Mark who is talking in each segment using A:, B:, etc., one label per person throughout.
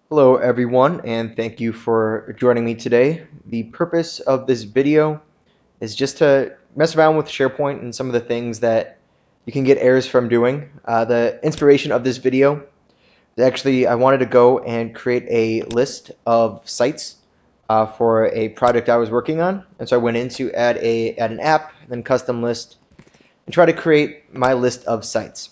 A: Hello everyone, and thank you for joining me today. The purpose of this video is just to mess around with SharePoint and some of the things that you can get errors from doing. The inspiration of this video is actually I wanted to go and create a list of sites for a project I was working on, and so I went in to add an app, then custom list, and try to create my list of sites.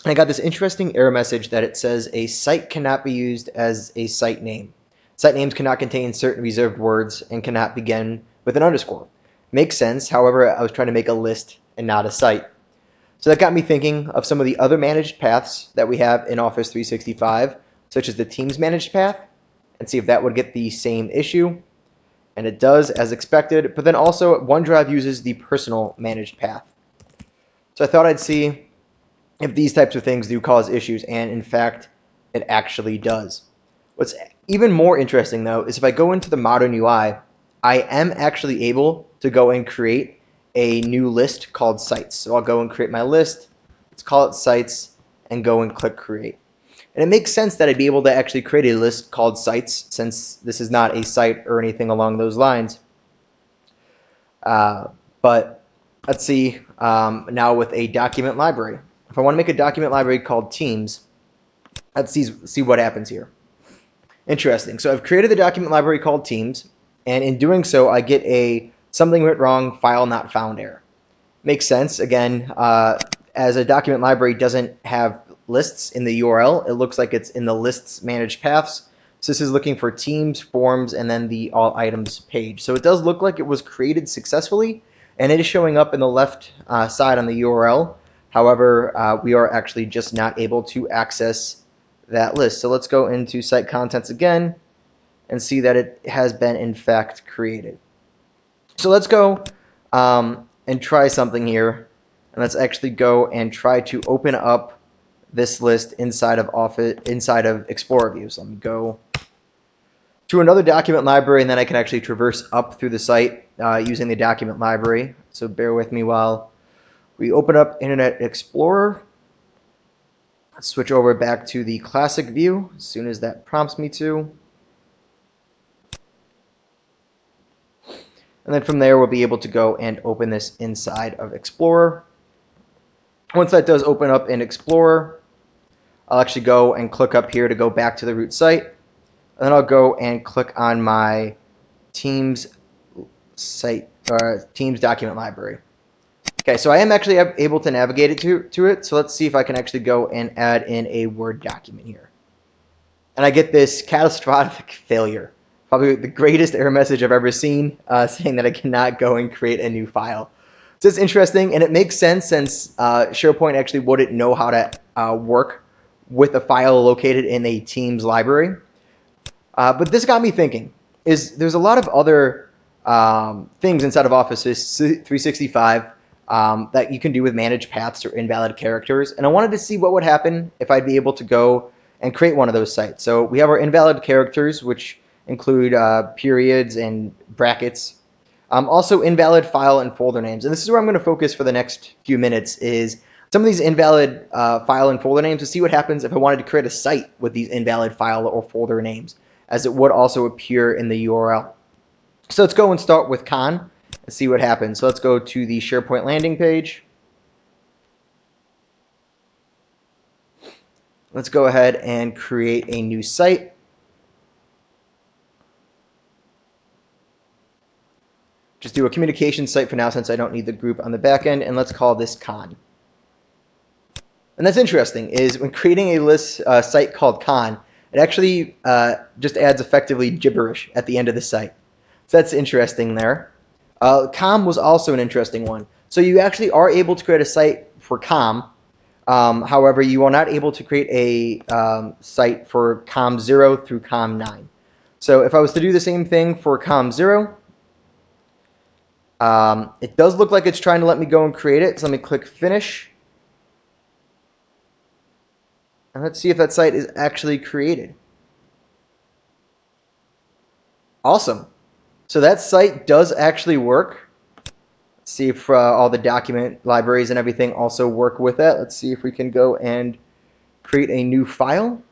A: And I got this interesting error message that it says a site cannot be used as a site name. Site names cannot contain certain reserved words and cannot begin with an underscore. Makes sense. However, I was trying to make a list and not a site. So that got me thinking of some of the other managed paths that we have in Office 365, such as the Teams managed path, and see if that would get the same issue. And it does, as expected. But then also, OneDrive uses the personal managed path. So I thought I'd see if these types of things do cause issues, and in fact, it actually does. What's even more interesting, though, is if I go into the modern UI, I am actually able to go and create a new list called sites. So I'll go and create my list, let's call it sites, and go and click create. And it makes sense that I'd be able to actually create a list called sites, since this is not a site or anything along those lines. But let's see now with a document library. If I want to make a document library called Teams, let's see what happens here. Interesting. So I've created the document library called Teams, and in doing so, I get a something went wrong, file not found error. Makes sense. Again, as a document library doesn't have lists in the URL, it looks like it's in the lists managed paths. So this is looking for Teams, Forms, and then the All Items page. So it does look like it was created successfully, and it is showing up in the left side on the URL. However, we are actually just not able to access that list. So let's go into site contents again and see that it has been in fact created. So let's go and try something here. And let's actually go and try to open up this list inside of Explorer view. So let me go to another document library, and then I can actually traverse up through the site using the document library. So bear with me while we open up Internet Explorer. Let's switch over back to the classic view as soon as that prompts me to. And then from there, we'll be able to go and open this inside of Explorer. Once that does open up in Explorer, I'll actually go and click up here to go back to the root site. And then I'll go and click on my Teams site, Teams document library. Okay, so I am actually able to navigate it to it. So let's see if I can actually go and add in a Word document here. And I get this catastrophic failure. Probably the greatest error message I've ever seen, saying that I cannot go and create a new file. So it's interesting, and it makes sense since SharePoint actually wouldn't know how to work with a file located in a Teams library. But this got me thinking, there's a lot of other things inside of Office 365 that you can do with managed paths or invalid characters. And I wanted to see what would happen if I'd be able to go and create one of those sites. So we have our invalid characters, which include periods and brackets. Also invalid file and folder names. And this is where I'm going to focus for the next few minutes, is some of these invalid file and folder names, to see what happens if I wanted to create a site with these invalid file or folder names, as it would also appear in the URL. So let's go and start with con and see what happens. So let's go to the SharePoint landing page. Let's go ahead and create a new site. Just do a communication site for now, since I don't need the group on the back end, and let's call this con. And that's interesting, is when creating a list site called con, it actually just adds effectively gibberish at the end of the site. So that's interesting there. Com was also an interesting one. So you actually are able to create a site for com. However, you are not able to create a site for com 0 through com 9. So if I was to do the same thing for com 0, it does look like it's trying to let me go and create it. So let me click finish. And let's see if that site is actually created. Awesome. So that site does actually work. Let's see if all the document libraries and everything also work with that. Let's see if we can go and create a new file.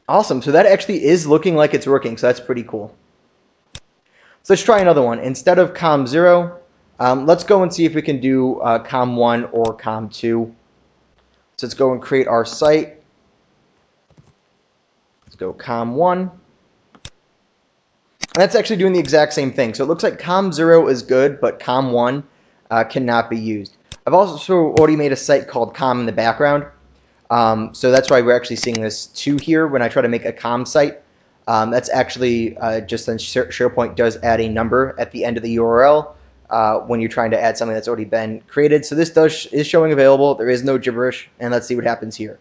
A: Awesome. So that actually is looking like it's working. So that's pretty cool. So let's try another one. Instead of com0, let's go and see if we can do com1 or com2. So let's go and create our site. Let's go com1. And that's actually doing the exact same thing. So it looks like com0 is good, but com1 cannot be used. I've also already made a site called com in the background. So that's why we're actually seeing this 2 here when I try to make a com site. That's actually just then SharePoint does add a number at the end of the URL when you're trying to add something that's already been created. So this is showing available. There is no gibberish, and let's see what happens here.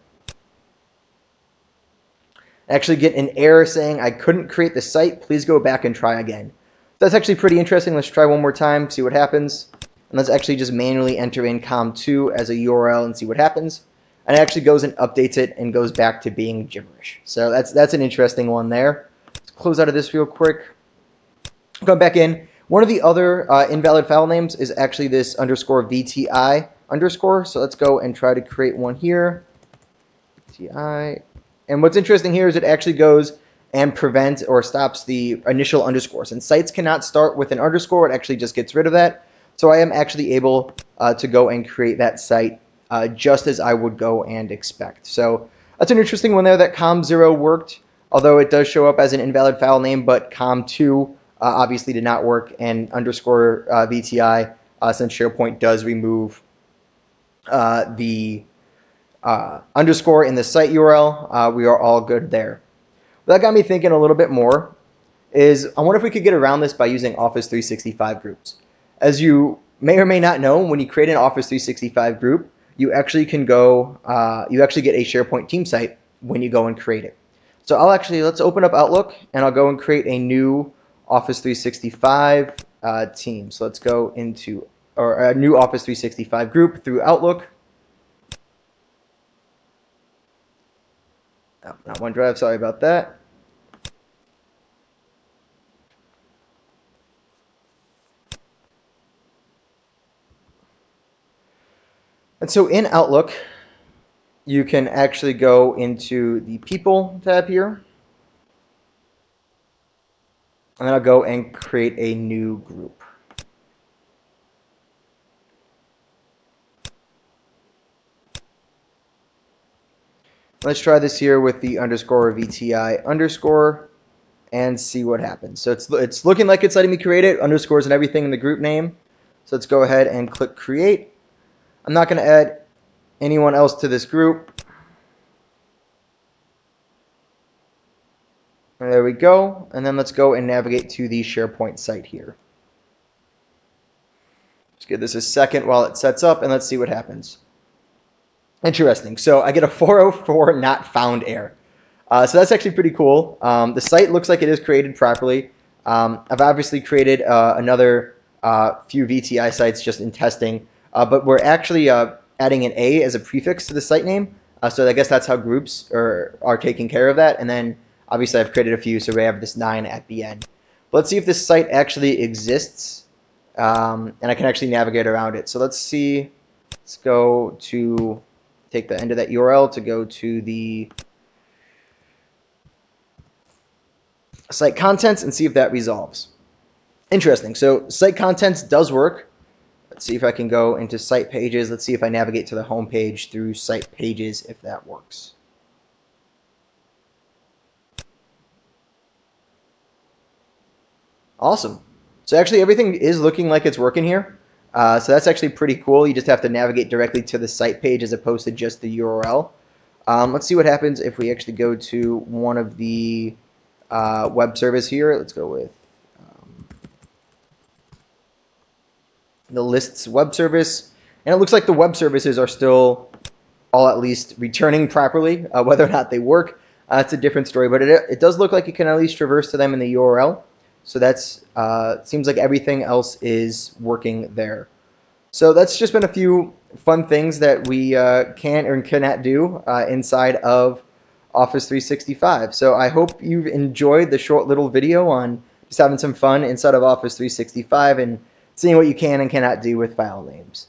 A: I actually get an error saying I couldn't create the site. Please go back and try again. That's actually pretty interesting. Let's try one more time, see what happens. And let's actually just manually enter in com2 as a URL and see what happens. And it actually goes and updates it and goes back to being gibberish. So that's an interesting one there. Let's close out of this real quick. Come back in. One of the other invalid file names is actually this underscore VTI underscore. So let's go and try to create one here. VTI. And what's interesting here is it actually goes and prevents or stops the initial underscores. And sites cannot start with an underscore. It actually just gets rid of that. So I am actually able to go and create that site just as I would go and expect. So that's an interesting one there that com0 worked, although it does show up as an invalid file name, but com2 obviously did not work, and underscore VTI, since SharePoint does remove the underscore in the site URL, we are all good there. But that got me thinking a little bit more. I wonder if we could get around this by using Office 365 groups. As you may or may not know, when you create an Office 365 group, you actually can go, you actually get a SharePoint team site when you go and create it. So let's open up Outlook, and I'll go and create a new Office 365 team. So let's go into, or a new Office 365 group through Outlook. Oh, not OneDrive, sorry about that. And so in Outlook, you can actually go into the People tab here. And then I'll go and create a new group. Let's try this here with the underscore VTI underscore and see what happens. So it's looking like it's letting me create it, underscores and everything in the group name. So let's go ahead and click create. I'm not going to add anyone else to this group. And there we go. And then let's go and navigate to the SharePoint site here. Just give this a second while it sets up, and let's see what happens. Interesting. So I get a 404 not found error. So that's actually pretty cool. The site looks like it is created properly. I've obviously created another few VTI sites just in testing, but we're actually adding an A as a prefix to the site name. So I guess that's how groups are taking care of that. And then obviously I've created a few, so we have this 9 at the end. But let's see if this site actually exists, and I can actually navigate around it. So let's see. Let's go to take the end of that URL to go to the site contents and see if that resolves. Interesting. So site contents does work. Let's see if I can go into site pages. Let's see if I navigate to the home page through site pages, if that works. Awesome. So actually everything is looking like it's working here. So that's actually pretty cool. You just have to navigate directly to the site page as opposed to just the URL. Let's see what happens if we actually go to one of the web service here. Let's go with the lists web service. And it looks like the web services are still all at least returning properly. Whether or not they work, it's a different story. But it does look like you can at least traverse to them in the URL. So that's seems like everything else is working there. So that's just been a few fun things that we can or cannot do inside of Office 365. So I hope you've enjoyed the short little video on just having some fun inside of Office 365 and seeing what you can and cannot do with file names.